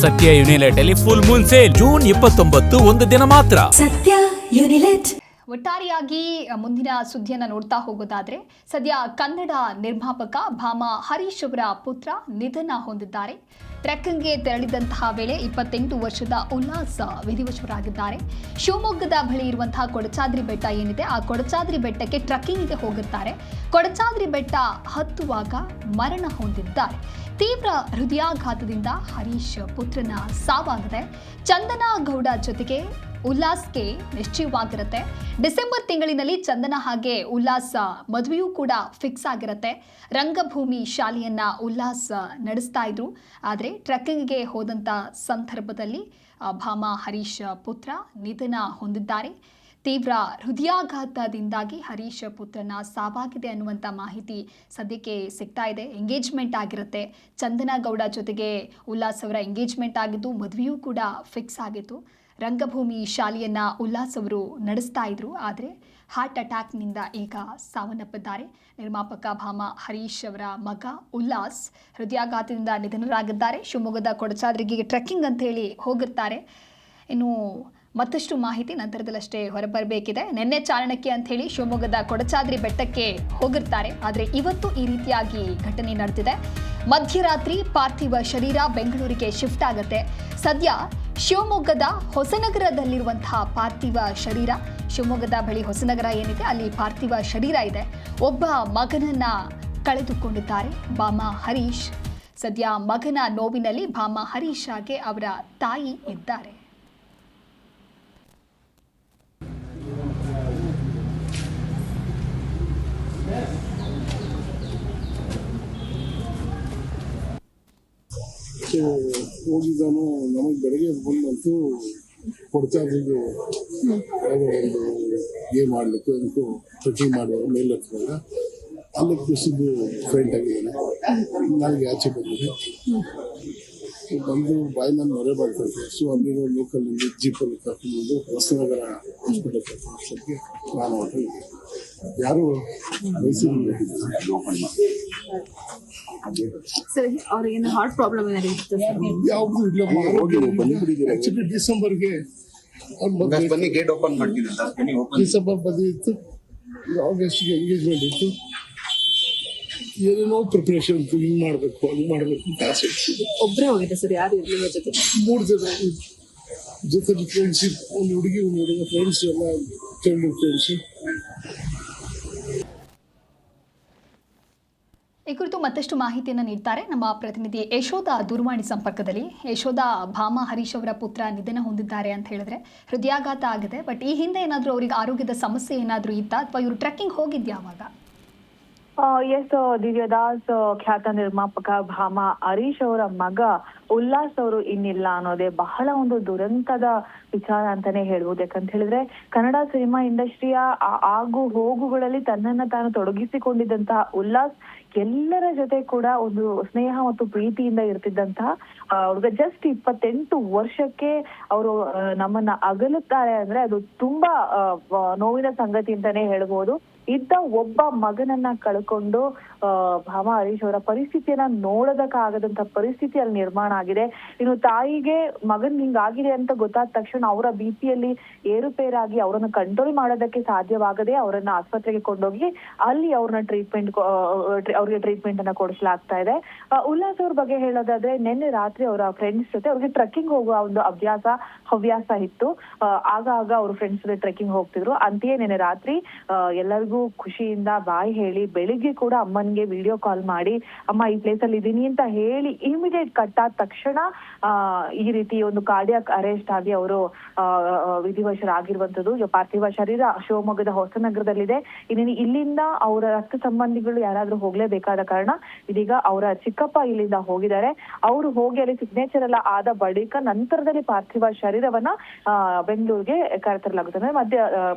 ಸತ್ಯ ಯುನಿಲೆಟ್ ಅಲ್ಲಿ full Moon sale June 29 ಒಂದು ದಿನ ಮಾತ್ರ. ಸತ್ಯ ಯುನಿಲೆಟ್. ಒಟ್ಟಾರೆಯಾಗಿ ಮುಂದಿನ ಸುದ್ದಿಯನ್ನು ನೋಡ್ತಾ ಹೋಗೋದಾದ್ರೆ, ಸದ್ಯ ಕನ್ನಡ ನಿರ್ಮಾಪಕ ಭಾಮ ಹರೀಶ್ ಅವರ ಪುತ್ರ ನಿಧನ ಹೊಂದಿದ್ದಾರೆ. ಟ್ರೆಕ್ಕಿಂಗ್ಗೆ ತೆರಳಿದಂತಹ ವೇಳೆ 28 ವರ್ಷದ ಉಲ್ಲಾಸ್ ವಿಧಿವಶರಾಗಿದ್ದಾರೆ. ಶಿವಮೊಗ್ಗದ ಬಳಿ ಇರುವಂತಹ ಕೊಡಚಾದ್ರಿ ಬೆಟ್ಟ ಏನಿದೆ, ಆ ಕೊಡಚಾದ್ರಿ ಬೆಟ್ಟಕ್ಕೆ ಟ್ರೆಕ್ಕಿಂಗ್ಗೆ ಹೋಗುತ್ತಾರೆ. ಕೊಡಚಾದ್ರಿ ಬೆಟ್ಟ ಹತ್ತುವಾಗ ಮರಣ ಹೊಂದಿದ್ದಾರೆ. ತೀವ್ರ ಹೃದಯಾಘಾತದಿಂದ ಹರೀಶ್ ಪುತ್ರನ ಸಾವಾಗಿದೆ. ಚಂದನಾ ಗೌಡ ಜೊತೆಗೆ ಉಲ್ಲಾಸ್ಗೆ ನಿಶ್ಚಯವಾಗಿರುತ್ತೆ. ಡಿಸೆಂಬರ್ ತಿಂಗಳಿನಲ್ಲಿ ಚಂದನ ಹಾಗೆ ಉಲ್ಲಾಸ್ ಮದುವೆಯೂ ಕೂಡ ಫಿಕ್ಸ್ ಆಗಿರುತ್ತೆ. ರಂಗಭೂಮಿ ಶಾಲೆಯನ್ನ ಉಲ್ಲಾಸ್ ನಡೆಸ್ತಾ ಇದ್ರು. ಆದರೆ ಟ್ರೆಕ್ಕಿಂಗ್ಗೆ ಹೋದಂಥ ಸಂದರ್ಭದಲ್ಲಿ ಭಾಮ ಹರೀಶ್ ಪುತ್ರ ನಿಧನ ಹೊಂದಿದ್ದಾರೆ. ತೀವ್ರ ಹೃದಯಾಘಾತದಿಂದಾಗಿ ಹರೀಶ್ ಪುತ್ರನ ಸಾವಾಗಿದೆ ಅನ್ನುವಂಥ ಮಾಹಿತಿ ಸದ್ಯಕ್ಕೆ ಸಿಗ್ತಾ ಇದೆ. ಎಂಗೇಜ್ಮೆಂಟ್ ಆಗಿರುತ್ತೆ. ಚಂದನಾ ಗೌಡ ಜೊತೆಗೆ ಉಲ್ಲಾಸ್ ಅವರ ಎಂಗೇಜ್ಮೆಂಟ್ ಆಗಿದ್ದು, ಮದುವೆಯೂ ಕೂಡ ಫಿಕ್ಸ್ ಆಗಿತ್ತು. ರಂಗಭೂಮಿ ಶಾಲೆಯನ್ನು ಉಲ್ಲಾಸ್ ಅವರು ನಡೆಸ್ತಾ ಇದ್ರು. ಆದರೆ ಹಾರ್ಟ್ ಅಟ್ಯಾಕ್ನಿಂದ ಈಗ ಸಾವನ್ನಪ್ಪಿದ್ದಾರೆ. ನಿರ್ಮಾಪಕ ಭಾಮ ಹರೀಶ್ ಅವರ ಮಗ ಉಲ್ಲಾಸ್ ಹೃದಯಾಘಾತದಿಂದ ನಿಧನರಾಗಿದ್ದಾರೆ. ಶಿವಮೊಗ್ಗದ ಕೊಡಚಾದ್ರಿಗೆ ಟ್ರೆಕ್ಕಿಂಗ್ ಅಂತ ಹೇಳಿ ಹೋಗಿರ್ತಾರೆ. ಇನ್ನು ಮತ್ತಷ್ಟು ಮಾಹಿತಿ ನಂತರದಲ್ಲಷ್ಟೇ ಹೊರಬರಬೇಕಿದೆ. ನಿನ್ನೆ ಚಾರಣಕ್ಕೆ ಅಂತ ಹೇಳಿ ಶಿವಮೊಗ್ಗದ ಕೊಡಚಾದ್ರಿ ಬೆಟ್ಟಕ್ಕೆ ಹೋಗಿರ್ತಾರೆ. ಆದರೆ ಇವತ್ತು ಈ ರೀತಿಯಾಗಿ ಘಟನೆ ನಡೆದಿದೆ. ಮಧ್ಯರಾತ್ರಿ ಪಾರ್ಥಿವ ಶರೀರ ಬೆಂಗಳೂರಿಗೆ ಶಿಫ್ಟ್ ಆಗುತ್ತೆ. ಸದ್ಯ ಶಿವಮೊಗ್ಗದ ಹೊಸನಗರದಲ್ಲಿರುವಂತಹ ಪಾರ್ಥಿವ ಶರೀರ, ಶಿವಮೊಗ್ಗದ ಬಳಿ ಹೊಸನಗರ ಏನಿದೆ ಅಲ್ಲಿ ಪಾರ್ಥಿವ ಶರೀರ ಇದೆ. ಒಬ್ಬ ಮಗನನ್ನ ಕಳೆದುಕೊಂಡಿದ್ದಾರೆ ಭಾಮ ಹರೀಶ್. ಸದ್ಯ ಮಗನ ನೋವಿನಲ್ಲಿ ಭಾಮ ಹರೀಶ್ ಹಾಗೆ ಅವರ ತಾಯಿ ಇದ್ದಾರೆ. ಹೋಗಿದ್ದಾನು. ನಮಗೆ ಬೆಳಗ್ಗೆ ಬಂದಂತೂ ಕೊಡ್ಚಾದ್ರಿಗೆ ಯಾವುದೋ ಒಂದು ಗೇಮ್ ಆಡಲಿಕ್ಕೆ ಅದಕ್ಕೂ ಟ್ರೆಕ್ಕಿಂಗ್ ಮಾಡುವಾಗ ಮೇಲೆ ಹತ್ತಿದಾಗ ಅಲ್ಲಿ ಕುಸಿದು ಫ್ರೆಂಟ್ ಆಗಿದ್ದಾನೆ. ನನಗೆ ಆಚೆ ಬಂದಿದೆ. ಬಂದು ಬಾಯಿನಲ್ಲಿ ನೊರೆ ಬರ್ತದೆ. ಸೊ ಅಲ್ಲಿರೋ ಲೋಕಲಲ್ಲಿ ಜೀಪಲ್ಲಿ ಕರ್ಕೊಂಡು ಹೊಸನಗರ ಹಾಸ್ಪಿಟಲ್ ಕರ್ಕೊಂಡೋಗಿ ನಾನು ಹೊಟ್ಟೆ ಯಾರು ಮೈಸೂರಿಗೆ ಹಾರ್ಟ್ ಪ್ರಾಬ್ಲಮ್ ಯಾವುದು ಇಲ್ಲ. ಆಕ್ಚುಲಿ ಡಿಸೆಂಬರ್ಗೆ ಡಿಸೆಂಬರ್ ಬಂದಿತ್ತು. ಆಗಸ್ಟ್ಗೆ ಎಂಗೇಜ್ಮೆಂಟ್ ಇತ್ತು. ಏನೇನೋ ಪ್ರಿಪರೇಷನ್ ಇತ್ತು. ಹಿಂಗೆ ಮಾಡಬೇಕು ಹಂಗೆ ಮಾಡಬೇಕು ಅಂತ ಆಸೆ ಇತ್ತು. ಒಬ್ಬರೇ ಹೋಗಿದೆ ಸರ್? ಯಾರು ಇರಲಿಲ್ಲ ಜೊತೆ? 3 ಜನ ಜೊತೆ ಫ್ರೆಂಡ್ಶಿಪ್. ಒಂದು ಹುಡುಗಿ ಒಂದು ಹುಡುಗ ಫ್ರೆಂಡ್ಸ್ ಎಲ್ಲ ಚೈಲ್ಡ್ಹುಡ್ ಫ್ರೆಂಡ್ಸ್. ಈ ಕುರಿತು ಮತ್ತಷ್ಟು ಮಾಹಿತಿಯನ್ನು ನೀಡ್ತಾರೆ ನಮ್ಮ ಪ್ರತಿನಿಧಿ ಯಶೋಧ ದೂರವಾಣಿ ಸಂಪರ್ಕದಲ್ಲಿ. ಯಶೋಧ, ಭಾಮ ಹರೀಶ್ ಅವರ ಪುತ್ರ ನಿಧನ ಹೊಂದಿದ್ದಾರೆ ಅಂತ ಹೇಳಿದ್ರೆ ಹೃದಯಾಘಾತ ಆಗಿದೆ. ಬಟ್ ಈ ಹಿಂದೆ ಏನಾದರೂ ಅವರಿಗೆ ಆರೋಗ್ಯದ ಸಮಸ್ಯೆ ಏನಾದರೂ ಇತ್ತಾ, ಅಥವಾ ಇವರು ಟ್ರೆಕ್ಕಿಂಗ್ ಹೋಗಿದ್ಯಾ ಅವಾಗ? ಎಸ್, ದಿವ್ಯದಾಸ್ ಖ್ಯಾತ ನಿರ್ಮಾಪಕ ಭಾಮ ಹರೀಶ್ ಅವರ ಮಗ ಉಲ್ಲಾಸ್ ಅವರು ಇನ್ನಿಲ್ಲ ಅನ್ನೋದೇ ಬಹಳ ಒಂದು ದುರಂತದ ವಿಚಾರ ಅಂತಾನೆ ಹೇಳ್ಬೋದು. ಯಾಕಂತ ಹೇಳಿದ್ರೆ ಕನ್ನಡ ಸಿನಿಮಾ ಇಂಡಸ್ಟ್ರಿಯ ಆಗು ಹೋಗುಗಳಲ್ಲಿ ತನ್ನನ್ನ ತಾನು ತೊಡಗಿಸಿಕೊಂಡಿದ್ದಂತಹ ಉಲ್ಲಾಸ್ ಎಲ್ಲರ ಜೊತೆ ಕೂಡ ಒಂದು ಸ್ನೇಹ ಮತ್ತು ಪ್ರೀತಿಯಿಂದ ಇರ್ತಿದ್ದಂತಹ ಹುಡುಗ. ಜಸ್ಟ್ 28 ವರ್ಷಕ್ಕೆ ಅವರು ನಮ್ಮನ್ನ ಅಗಲುತ್ತಾರೆ ಅಂದ್ರೆ ಅದು ತುಂಬಾ ನೋವಿನ ಸಂಗತಿ ಅಂತಾನೆ ಹೇಳ್ಬೋದು. ಇದ್ದ ಒಬ್ಬ ಮಗನನ್ನ ಕಳ್ಕೊಂಡು ಭಾಮ ಹರೀಶ್ ಅವರ ಪರಿಸ್ಥಿತಿಯನ್ನ ನೋಡೋದಕ್ಕಾಗದಂತ ಪರಿಸ್ಥಿತಿ ಅಲ್ಲಿ ನಿರ್ಮಾಣ ಆಗಿದೆ. ಇನ್ನು ತಾಯಿಗೆ ಮಗನ್ ಹಿಂಗಾಗಿದೆ ಅಂತ ಗೊತ್ತಾದ ತಕ್ಷಣ ಅವರ ಬಿಪಿಯಲ್ಲಿ ಏರುಪೇರಾಗಿ ಅವರನ್ನ ಕಂಟ್ರೋಲ್ ಮಾಡೋದಕ್ಕೆ ಸಾಧ್ಯವಾಗದೆ ಅವರನ್ನ ಆಸ್ಪತ್ರೆಗೆ ಕೊಂಡೋಗಿ ಅಲ್ಲಿ ಅವ್ರನ್ನ ಅವ್ರಿಗೆ ಟ್ರೀಟ್ಮೆಂಟ್ ಅನ್ನ ಕೊಡಿಸಲಾಗ್ತಾ ಇದೆ. ಉಲ್ಲಾಸ್ ಅವ್ರ ಬಗ್ಗೆ ಹೇಳೋದಾದ್ರೆ ನಿನ್ನೆ ರಾತ್ರಿ ಅವರ ಫ್ರೆಂಡ್ಸ್ ಜೊತೆ ಅವ್ರಿಗೆ ಟ್ರೆಕ್ಕಿಂಗ್ ಹೋಗುವ ಒಂದು ಹವ್ಯಾಸ ಇತ್ತು. ಆಗ ಅವ್ರ ಫ್ರೆಂಡ್ಸ್ ಜೊತೆ ಟ್ರೆಕ್ಕಿಂಗ್ ಹೋಗ್ತಿದ್ರು. ಅಂತೆಯೇ ನಿನ್ನೆ ರಾತ್ರಿ ಎಲ್ಲರಿಗೂ ಖುಷಿಯಿಂದ ಬಾಯ್ ಹೇಳಿ ಬೆಳಿಗ್ಗೆ ಕೂಡ ಅಮ್ಮನ್ಗೆ ವಿಡಿಯೋ ಕಾಲ್ ಮಾಡಿ ಅಮ್ಮ ಈ ಪ್ಲೇಸ್ ಅಲ್ಲಿ ಇದೀನಿ ಅಂತ ಹೇಳಿ ಇಮಿಡಿಯೇಟ್ ಕಟ್ ಆದ ತಕ್ಷಣ ಈ ರೀತಿ ಒಂದು ಕಾರ್ಡಿಯಾಕ್ ಅರೆಸ್ಟ್ ಆಗಿ ಅವರು ವಿಧಿವಶರಾಗಿರುವಂತದ್ದು. ಪಾರ್ಥಿವ ಶರೀರ ಶಿವಮೊಗ್ಗದ ಹೊಸನಗರದಲ್ಲಿದೆ. ಇನ್ನೇನು ಇಲ್ಲಿಂದ ಅವರ ರಕ್ತ ಸಂಬಂಧಿಗಳು ಯಾರಾದ್ರೂ ಹೋಗ್ಲೇಬೇಕಾದ ಕಾರಣ ಇದೀಗ ಅವರ ಚಿಕ್ಕಪ್ಪ ಇಲ್ಲಿಂದ ಹೋಗಿದ್ದಾರೆ. ಅವರು ಹೋಗಿ ಅಲ್ಲಿ ಸಿಗ್ನೇಚರ್ ಎಲ್ಲ ಆದ ಬಳಿಕ ನಂತರದಲ್ಲಿ ಪಾರ್ಥಿವ ಶರೀರವನ್ನ ಬೆಂಗಳೂರಿಗೆ ಕರೆತರಲಾಗುತ್ತೆ.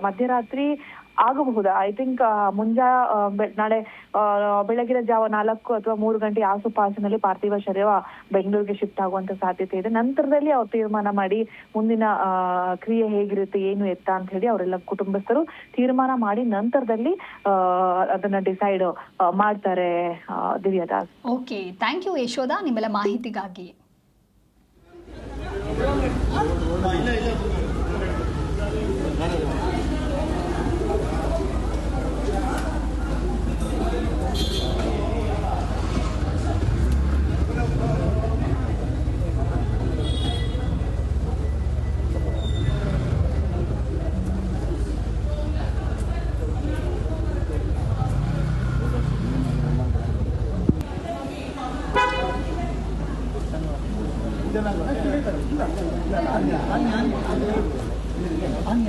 ಮಧ್ಯರಾತ್ರಿ ಆಗಬಹುದು. ಐ ಥಿಂಕ್ ನಾಳೆ ಬೆಳಗಿನ ಜಾವ 4 ಅಥವಾ 3 ಗಂಟೆ ಆಸುಪಾಸಿನಲ್ಲಿ ಪಾರ್ಥಿವ ಶರೀರ ಬೆಂಗಳೂರಿಗೆ ಶಿಫ್ಟ್ ಆಗುವಂತ ಸಾಧ್ಯತೆ ಇದೆ. ನಂತರದಲ್ಲಿ ಅವ್ರು ತೀರ್ಮಾನ ಮಾಡಿ ಮುಂದಿನ ಕ್ರಿಯೆ ಹೇಗಿರುತ್ತೆ ಏನು ಎತ್ತ ಅಂತ ಹೇಳಿ ಅವರೆಲ್ಲ ಕುಟುಂಬಸ್ಥರು ತೀರ್ಮಾನ ಮಾಡಿ ನಂತರದಲ್ಲಿ ಅದನ್ನ ಡಿಸೈಡ್ ಮಾಡ್ತಾರೆ. ದಿವ್ಯದಾಸ್. ಓಕೆ, ಥ್ಯಾಂಕ್ ಯು ಯಶೋಧ ನಿಮ್ಮೆಲ್ಲ ಮಾಹಿತಿಗಾಗಿ. ಆನ್